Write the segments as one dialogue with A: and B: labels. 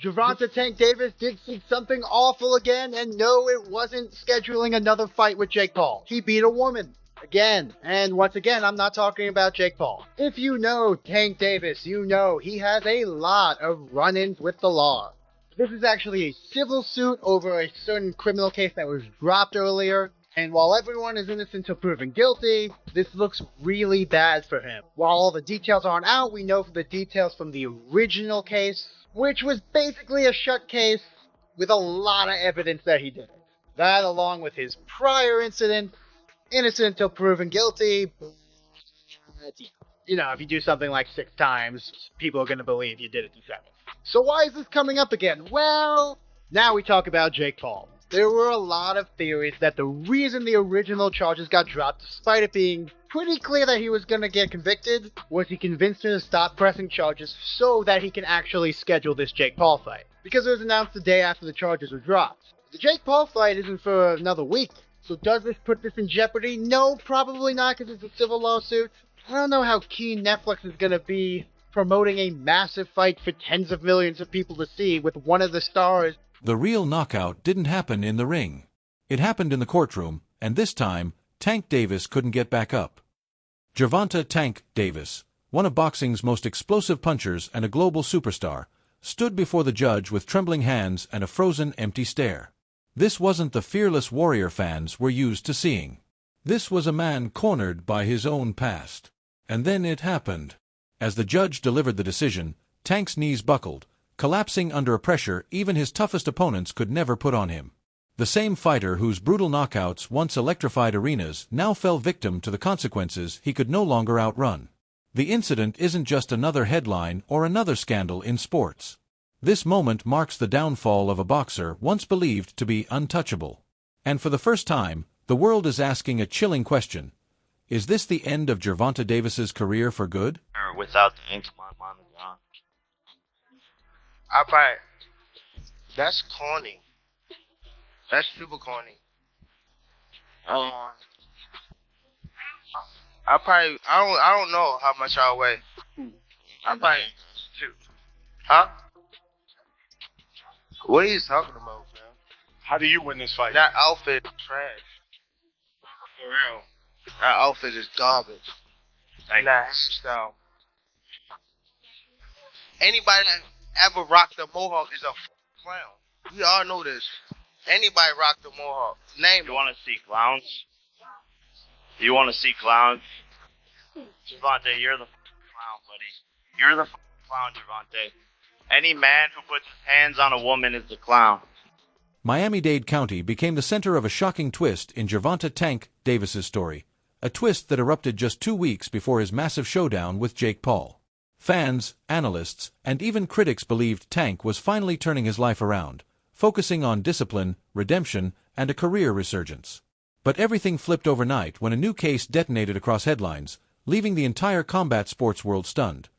A: Gervonta Tank Davis did something awful again, and no, it wasn't scheduling another fight with Jake Paul. He beat a woman. Again. And once again, I'm not talking about Jake Paul. If you know Tank Davis, you know he has a lot of run-ins with the law. This is actually a civil suit over a certain criminal case that was dropped earlier. And while everyone is innocent until proven guilty, this looks really bad for him. While all the details aren't out, we know the details from the original case, which was basically a shut case with a lot of evidence that he did it. That, along with his prior incident, innocent until proven guilty. You know, if you do something like 6 times, people are going to believe you did it to 7. So why is this coming up again? Well, now we talk about Jake Paul. There were a lot of theories that the reason the original charges got dropped, despite it being pretty clear that he was going to get convicted, was he convinced her to stop pressing charges so that he can actually schedule this Jake Paul fight. Because it was announced the day after the charges were dropped. The Jake Paul fight isn't for another week. So does this put this in jeopardy? No, probably not, because it's a civil lawsuit. I don't know how keen Netflix is going to be promoting a massive fight for tens of millions of people to see with one of the stars.
B: The real knockout didn't happen in the ring. It happened in the courtroom, and this time, Tank Davis couldn't get back up. Gervonta "Tank" Davis, one of boxing's most explosive punchers and a global superstar, stood before the judge with trembling hands and a frozen, empty stare. This wasn't the fearless warrior fans were used to seeing. This was a man cornered by his own past. And then it happened. As the judge delivered the decision, Tank's knees buckled, collapsing under a pressure even his toughest opponents could never put on him. The same fighter whose brutal knockouts once electrified arenas now fell victim to the consequences he could no longer outrun. The incident isn't just another headline or another scandal in sports. This moment marks the downfall of a boxer once believed to be untouchable. And for the first time, the world is asking a chilling question. Is this the end of Gervonta Davis's career for good?
C: Without the ink on the ground.
D: I probably, that's corny. That's super corny. I don't know how much I weigh. I probably, shoot. Huh? What are you talking about, man?
E: How do you win this fight?
D: That outfit is trash. For real. That outfit is garbage. And that hairstyle. Anybody that ever rocked a mohawk is a clown. We all know this. Anybody rocked a mohawk. Name
C: You
D: it.
C: want to see clowns? You want to see clowns? Gervonta, you're the clown, buddy. You're the clown, Gervonta. Any man who puts his hands on a woman is the clown.
B: Miami-Dade County became the center of a shocking twist in Gervonta "Tank" Davis's story, a twist that erupted just 2 weeks before his massive showdown with Jake Paul. Fans, analysts, and even critics believed Tank was finally turning his life around, focusing on discipline, redemption, and a career resurgence. But everything flipped overnight when a new case detonated across headlines, leaving the entire combat sports world stunned.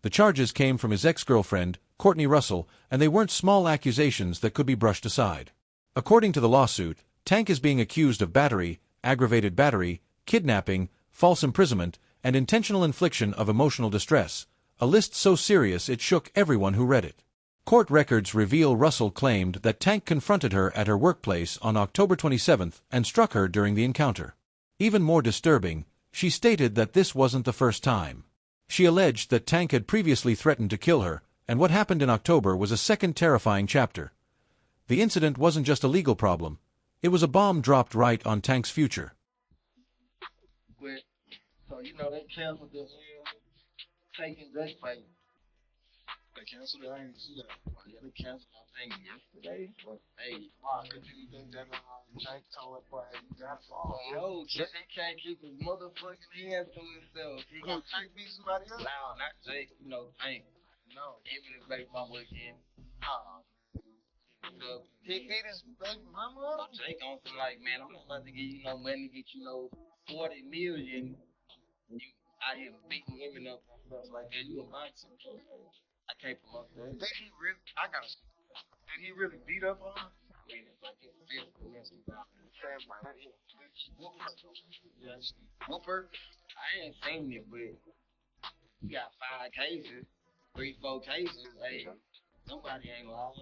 B: The charges came from his ex-girlfriend, Courtney Russell, and they weren't small accusations that could be brushed aside. According to the lawsuit, Tank is being accused of battery, aggravated battery, kidnapping, false imprisonment, and intentional infliction of emotional distress, a list so serious it shook everyone who read it. Court records reveal Russell claimed that Tank confronted her at her workplace on October 27th and struck her during the encounter. Even more disturbing, she stated that this wasn't the first time. She alleged that Tank had previously threatened to kill her, and what happened in October was a second terrifying chapter. The incident wasn't just a legal problem. It was a bomb dropped right on Tank's future.
D: So, you know, they canceled the taking Drake fight.
E: They canceled it. I didn't see that.
D: Yeah, they canceled the thing yesterday. But, hey,
E: Why? Because you think that Tank told that boy, you got to fall.
D: no, just he can't keep his motherfucking hands to himself. He
E: Gonna
D: got
E: Tank beat somebody else?
D: no, not Jake, you know, Tank.
E: No.
D: Even his baby mama again. So,
E: He beat his baby mama up?
D: Jake on some like, man, I'm not about to give you no money to get you no 40 million. And you out here beating women up and stuff like that. You a boxer. I can't promote that.
E: Did he really? I gotta see. Did he really beat up on her?
D: I mean, it's like it's physical. Yes, Whooper. I ain't seen it, but You got 5 cases, 3, 4 cases. Hey, nobody ain't lying.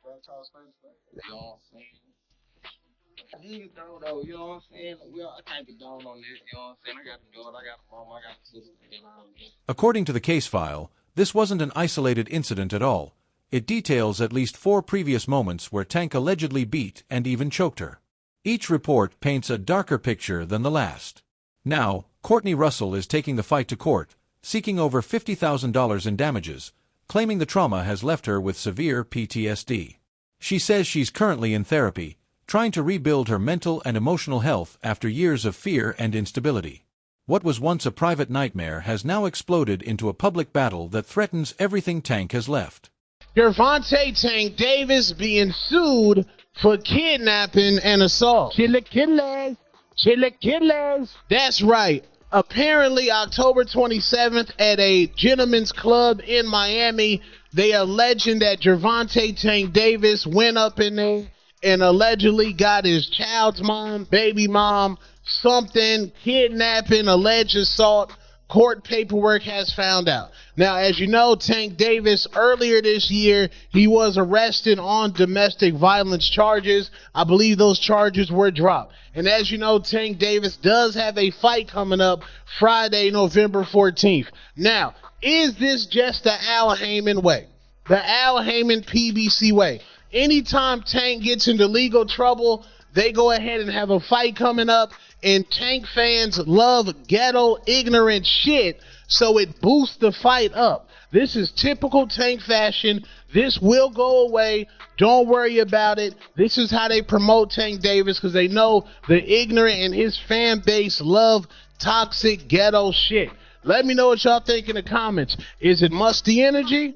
D: You know what I'm saying? Niggas though, you know what I'm saying? I can't be down on this, you know what I'm saying? I got a daughter, I got a mom, I got a sister, you know.
B: According to the case file, this wasn't an isolated incident at all. It details at least 4 previous moments where Tank allegedly beat and even choked her. Each report paints a darker picture than the last. Now, Courtney Russell is taking the fight to court, seeking over $50,000 in damages, claiming the trauma has left her with severe PTSD. She says she's currently in therapy, trying to rebuild her mental and emotional health after years of fear and instability. What was once a private nightmare has now exploded into a public battle that threatens everything Tank has left.
F: Gervonta Tank Davis being sued for kidnapping and assault. Chilaquiles. That's right. Apparently, October 27th at a gentleman's club in Miami, they are alleging that Gervonta Tank Davis went up in there and allegedly got his child's mom, baby mom, something, kidnapping, alleged assault. Court paperwork has found out. Now, as you know, Tank Davis, earlier this year, he was arrested on domestic violence charges. I believe those charges were dropped. And as you know, Tank Davis does have a fight coming up Friday, November 14th. Now, is this just the Al Heyman way? The Al Heyman PBC way? Anytime Tank gets into legal trouble, they go ahead and have a fight coming up, and Tank fans love ghetto, ignorant shit, so it boosts the fight up. This is typical Tank fashion. This will go away. Don't worry about it. This is how they promote Tank Davis, because they know the ignorant and his fan base love toxic ghetto shit. Let me know what y'all think in the comments. Is it musty energy?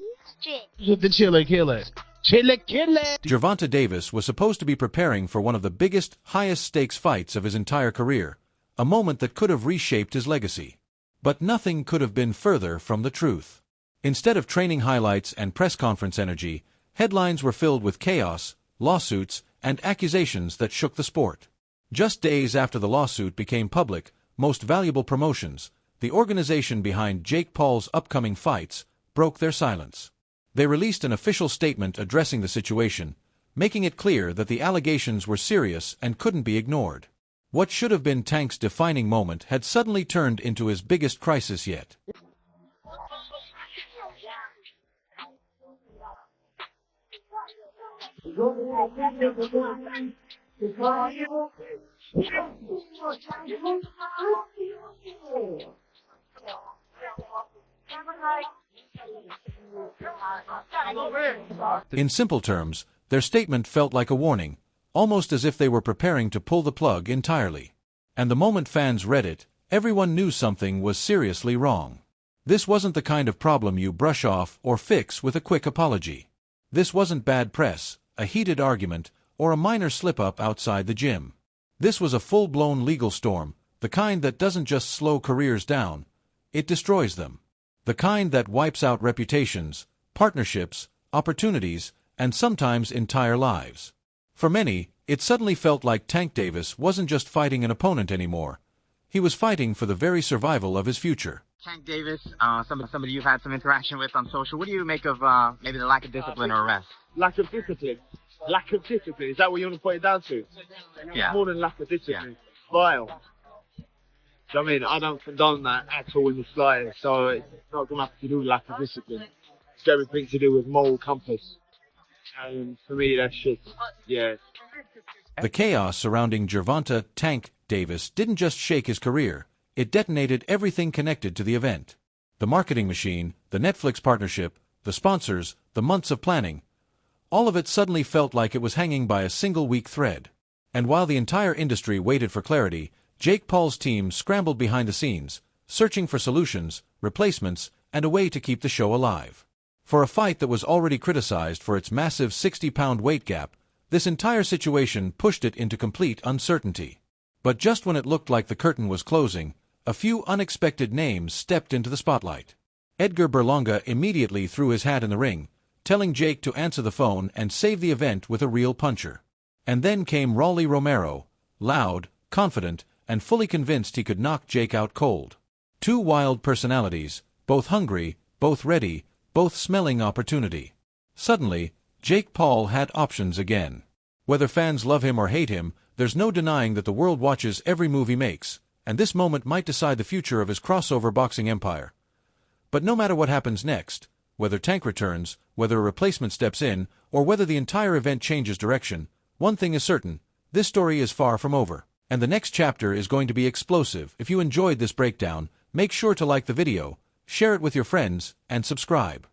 F: Is it the Chili Killer?
B: Gervonta Davis was supposed to be preparing for one of the biggest, highest-stakes fights of his entire career, a moment that could have reshaped his legacy. But nothing could have been further from the truth. Instead of training highlights and press conference energy, headlines were filled with chaos, lawsuits, and accusations that shook the sport. Just days after the lawsuit became public, Most Valuable Promotions, the organization behind Jake Paul's upcoming fights, broke their silence. They released an official statement addressing the situation, making it clear that the allegations were serious and couldn't be ignored. What should have been Tank's defining moment had suddenly turned into his biggest crisis yet. In simple terms, their statement felt like a warning, almost as if they were preparing to pull the plug entirely. And the moment fans read it, everyone knew something was seriously wrong. This wasn't the kind of problem you brush off or fix with a quick apology. This wasn't bad press, a heated argument, or a minor slip-up outside the gym. This was a full-blown legal storm, the kind that doesn't just slow careers down, it destroys them. The kind that wipes out reputations, partnerships, opportunities, and sometimes entire lives. For many, it suddenly felt like Tank Davis wasn't just fighting an opponent anymore. He was fighting for the very survival of his future.
G: Tank Davis, somebody you've had some interaction with on social. What do you make of maybe the lack of discipline or arrest?
E: Lack of discipline. Lack of discipline. Is that what you want to put it down to?
G: Yeah.
E: More than lack of discipline.
G: Yeah.
E: Vile. So, I mean, I don't condone that at all in the slightest. So it's not going to have to do with lack of discipline. It's everything to do with moral compass. And for me, that's shit. Yeah.
B: The chaos surrounding Gervonta Tank Davis didn't just shake his career, it detonated everything connected to the event. The marketing machine, the Netflix partnership, the sponsors, the months of planning. All of it suddenly felt like it was hanging by a single weak thread. And while the entire industry waited for clarity, Jake Paul's team scrambled behind the scenes, searching for solutions, replacements, and a way to keep the show alive. For a fight that was already criticized for its massive 60-pound weight gap, this entire situation pushed it into complete uncertainty. But just when it looked like the curtain was closing, a few unexpected names stepped into the spotlight. Edgar Berlanga immediately threw his hat in the ring, telling Jake to answer the phone and save the event with a real puncher. And then came Rolly Romero, loud, confident, and fully convinced he could knock Jake out cold. Two wild personalities, both hungry, both ready, both smelling opportunity. Suddenly, Jake Paul had options again. Whether fans love him or hate him, there's no denying that the world watches every move he makes, and this moment might decide the future of his crossover boxing empire. But no matter what happens next, whether Tank returns, whether a replacement steps in, or whether the entire event changes direction, one thing is certain: this story is far from over, and the next chapter is going to be explosive. If you enjoyed this breakdown, make sure to like the video, share it with your friends, and subscribe.